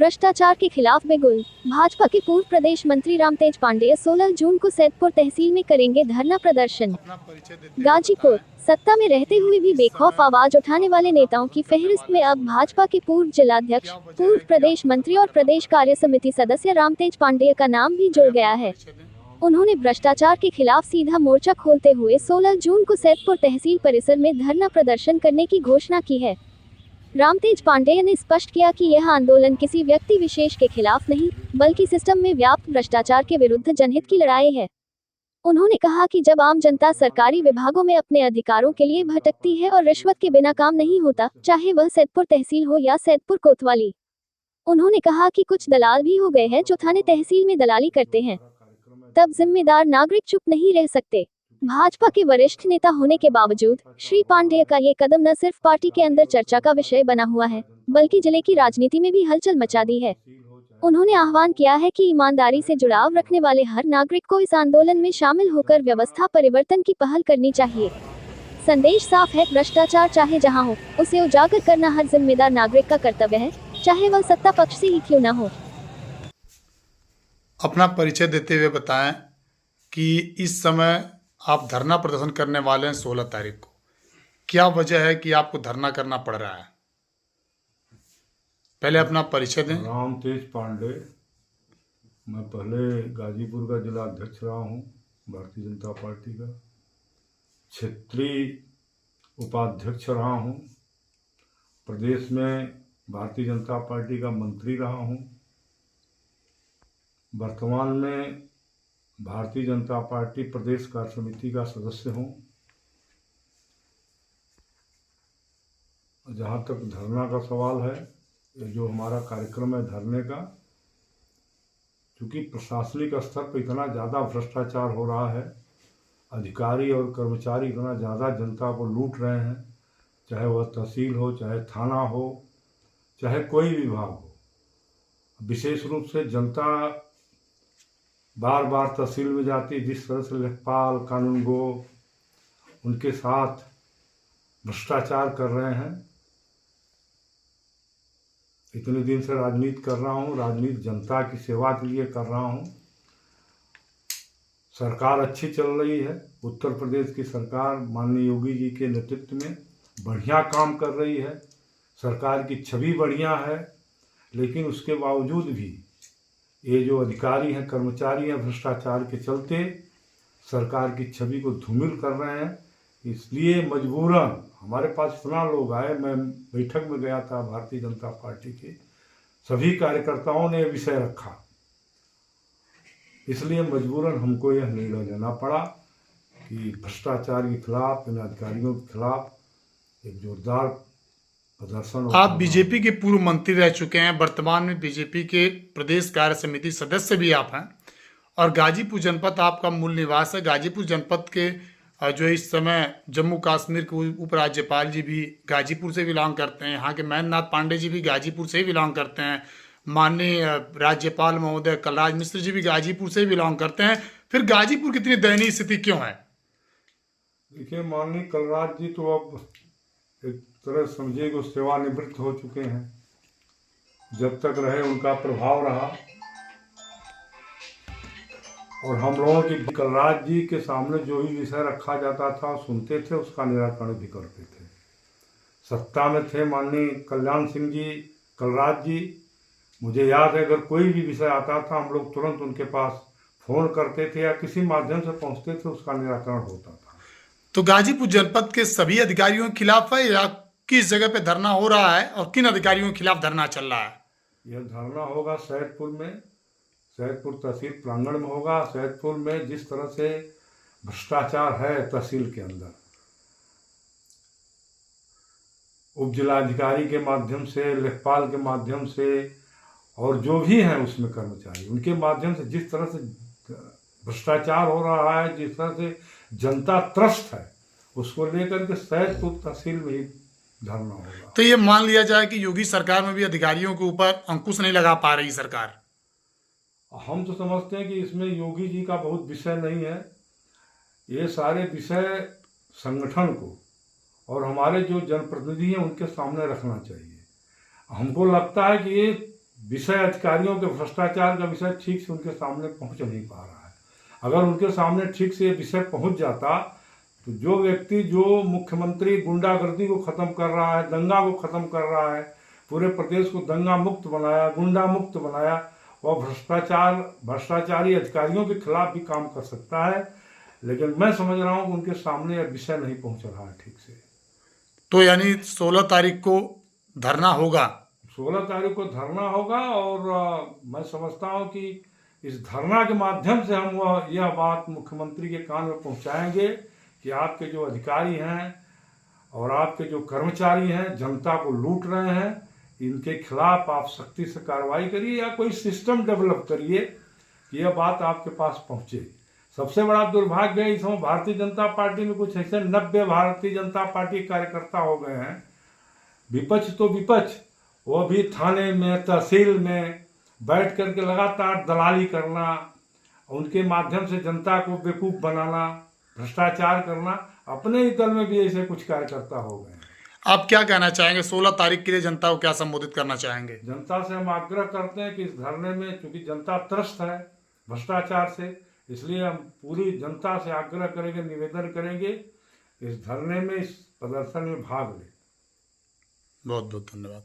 भ्रष्टाचार के खिलाफ बिगुल। भाजपा के पूर्व प्रदेश मंत्री रामतेज पांडेय 16 जून को सैदपुर तहसील में करेंगे धरना प्रदर्शन। गाजीपुर। सत्ता में रहते हुए भी बेखौफ आवाज उठाने वाले नेताओं की फहरिस्त में अब भाजपा के पूर्व जिलाध्यक्ष, पूर्व प्रदेश मंत्री और प्रदेश कार्य समिति सदस्य रामतेज पांडेय का नाम भी जुड़ गया है। उन्होंने भ्रष्टाचार के खिलाफ सीधा मोर्चा खोलते हुए 16 जून को सैदपुर तहसील परिसर में धरना प्रदर्शन करने की घोषणा की है। रामतेज पांडेय ने स्पष्ट किया कि यह आंदोलन किसी व्यक्ति विशेष के खिलाफ नहीं, बल्कि सिस्टम में व्याप्त भ्रष्टाचार के विरुद्ध जनहित की लड़ाई है। उन्होंने कहा कि जब आम जनता सरकारी विभागों में अपने अधिकारों के लिए भटकती है और रिश्वत के बिना काम नहीं होता, चाहे वह सैदपुर तहसील हो या सैदपुर कोतवाली। उन्होंने कहा कि कुछ दलाल भी हो गए हैं जो थाने तहसील में दलाली करते हैं, तब जिम्मेदार नागरिक चुप नहीं रह सकते। भाजपा के वरिष्ठ नेता होने के बावजूद श्री पांडेय का ये कदम न सिर्फ पार्टी के अंदर चर्चा का विषय बना हुआ है, बल्कि जिले की राजनीति में भी हलचल मचा दी है। उन्होंने आह्वान किया है कि ईमानदारी से जुड़ाव रखने वाले हर नागरिक को इस आंदोलन में शामिल होकर व्यवस्था परिवर्तन की पहल करनी चाहिए। संदेश साफ है, भ्रष्टाचार चाहे जहां हो, उसे उजागर करना हर जिम्मेदार नागरिक का कर्तव्य है, चाहे वह सत्ता पक्ष से ही क्यों न हो। अपना परिचय देते हुए बताएं कि इस समय आप धरना प्रदर्शन करने वाले हैं 16 तारीख को। क्या वजह है कि आपको धरना करना पड़ रहा है? पहले अपना परिचय दें। रामतेज पांडेय, मैं पहले गाजीपुर का जिला अध्यक्ष रहा हूँ भारतीय जनता पार्टी का, क्षेत्रीय उपाध्यक्ष रहा हूँ, प्रदेश में भारतीय जनता पार्टी का मंत्री रहा हूँ, वर्तमान में भारतीय जनता पार्टी प्रदेश कार्य समिति का सदस्य हूँ। जहाँ तक धरना का सवाल है, ये जो हमारा कार्यक्रम है धरने का, क्योंकि प्रशासनिक स्तर पर इतना ज़्यादा भ्रष्टाचार हो रहा है, अधिकारी और कर्मचारी इतना ज़्यादा जनता को लूट रहे हैं, चाहे वह तहसील हो, चाहे थाना हो, चाहे कोई विभाग हो। विशेष रूप से जनता बार बार तहसील में जाती, जिस तरह से लेखपाल कानूनगो उनके साथ भ्रष्टाचार कर रहे हैं। इतने दिन से राजनीति कर रहा हूँ, राजनीति जनता की सेवा के लिए कर रहा हूँ। सरकार अच्छी चल रही है, उत्तर प्रदेश की सरकार माननीय योगी जी के नेतृत्व में बढ़िया काम कर रही है, सरकार की छवि बढ़िया है। लेकिन उसके बावजूद भी ये जो अधिकारी हैं, कर्मचारी हैं, भ्रष्टाचार के चलते सरकार की छवि को धूमिल कर रहे हैं। इसलिए मजबूरन हमारे पास इतना लोग आए, मैं बैठक में गया था भारतीय जनता पार्टी के, सभी कार्यकर्ताओं ने विषय रखा, इसलिए मजबूरन हमको यह निर्णय लेना पड़ा कि भ्रष्टाचार के खिलाफ, इन अधिकारियों के खिलाफ एक जोरदार प्रदर्शन। आप बीजेपी के पूर्व मंत्री रह चुके हैं, वर्तमान में बीजेपी के प्रदेश कार्य समिति सदस्य भी आप हैं, और गाजीपुर जनपद आपका मूल निवास है। गाजीपुर जनपद के जो इस समय जम्मू कश्मीर के उपराज्यपाल जी भी गाजीपुर से बिलोंग करते हैं, यहाँ के महेंद्र नाथ पांडे जी भी गाजीपुर से ही बिलोंग करते हैं, माननीय राज्यपाल महोदय कलराज मिश्र जी भी गाजीपुर से ही बिलोंग करते हैं। फिर गाजीपुर की इतनी दयनीय स्थिति क्यों है? देखिए, माननीय कलराज जी तो अब एक तरह समझिए कि सेवानिवृत्त हो चुके हैं। जब तक रहे उनका प्रभाव रहा, और हम लोगों की कलराज जी के सामने जो भी विषय रखा जाता था सुनते थे, उसका निराकरण भी करते थे। सत्ता में थे माननीय कल्याण सिंह जी, कलराज जी, मुझे याद है अगर कोई भी विषय आता था हम लोग तुरंत उनके पास फोन करते थे या किसी माध्यम से पहुंचते थे, उसका निराकरण होता था। तो गाजीपुर जनपद के सभी अधिकारियों के खिलाफ है या किस जगह पे धरना हो रहा है और किन अधिकारियों के खिलाफ धरना चल रहा है? यह धरना होगा सैदपुर में, सैदपुर तहसील प्रांगण में होगा। सैदपुर में जिस तरह से भ्रष्टाचार है तहसील के अंदर, उप जिलाधिकारी के माध्यम से, लेखपाल के माध्यम से, और जो भी हैं उसमें कर्मचारी, उनके माध्यम से जिस तरह से भ्रष्टाचार हो रहा है, जिस तरह से जनता त्रस्त है, उसको लेकर के सैदपुर तहसील में ही धरना होगा। तो ये मान लिया जाए कि योगी सरकार में भी अधिकारियों के ऊपर अंकुश नहीं लगा पा रही सरकार। हम तो समझते हैं कि इसमें योगी जी का बहुत विषय नहीं है, ये सारे विषय संगठन को और हमारे जो जनप्रतिनिधि हैं उनके सामने रखना चाहिए। हमको लगता है कि ये विषय अधिकारियों के भ्रष्टाचार का विषय ठीक से उनके सामने पहुंच नहीं पा रहा है। अगर उनके सामने ठीक से ये विषय पहुंच जाता तो जो व्यक्ति, जो मुख्यमंत्री गुंडागर्दी को खत्म कर रहा है, दंगा को खत्म कर रहा है, पूरे प्रदेश को दंगा मुक्त बनाया, गुंडा मुक्त बनाया, वह भ्रष्टाचारी अधिकारियों के खिलाफ भी काम कर सकता है। लेकिन मैं समझ रहा हूँ कि उनके सामने यह विषय नहीं पहुंच रहा है ठीक से। तो यानी 16 तारीख को धरना होगा? 16 तारीख को धरना होगा और मैं समझता हूँ कि इस धरना के माध्यम से हम यह बात मुख्यमंत्री के कान में पहुँचाएंगे कि आपके जो अधिकारी हैं और आपके जो कर्मचारी हैं जनता को लूट रहे हैं, इनके खिलाफ आप सख्ती से कार्रवाई करिए या कोई सिस्टम डेवलप करिए कि यह बात आपके पास पहुँचे। सबसे बड़ा दुर्भाग्य है इस समय भारतीय जनता पार्टी में कुछ ऐसे 90 भारतीय जनता पार्टी कार्यकर्ता हो गए हैं। विपक्ष तो विपक्ष, वो भी थाने में, तहसील में बैठ करके लगातार दलाली करना, उनके माध्यम से जनता को बेवकूफ़ बनाना, भ्रष्टाचार करना। अपने ही दल में भी ऐसे कुछ कार्यकर्ता हो गए हैं। आप क्या कहना चाहेंगे 16 तारीख के लिए? जनता को क्या संबोधित करना चाहेंगे? जनता से हम आग्रह करते हैं कि इस धरने में, चूंकि जनता त्रस्त है भ्रष्टाचार से, इसलिए हम पूरी जनता से आग्रह करेंगे, निवेदन करेंगे इस धरने में, इस प्रदर्शन में भाग लें। बहुत बहुत धन्यवाद।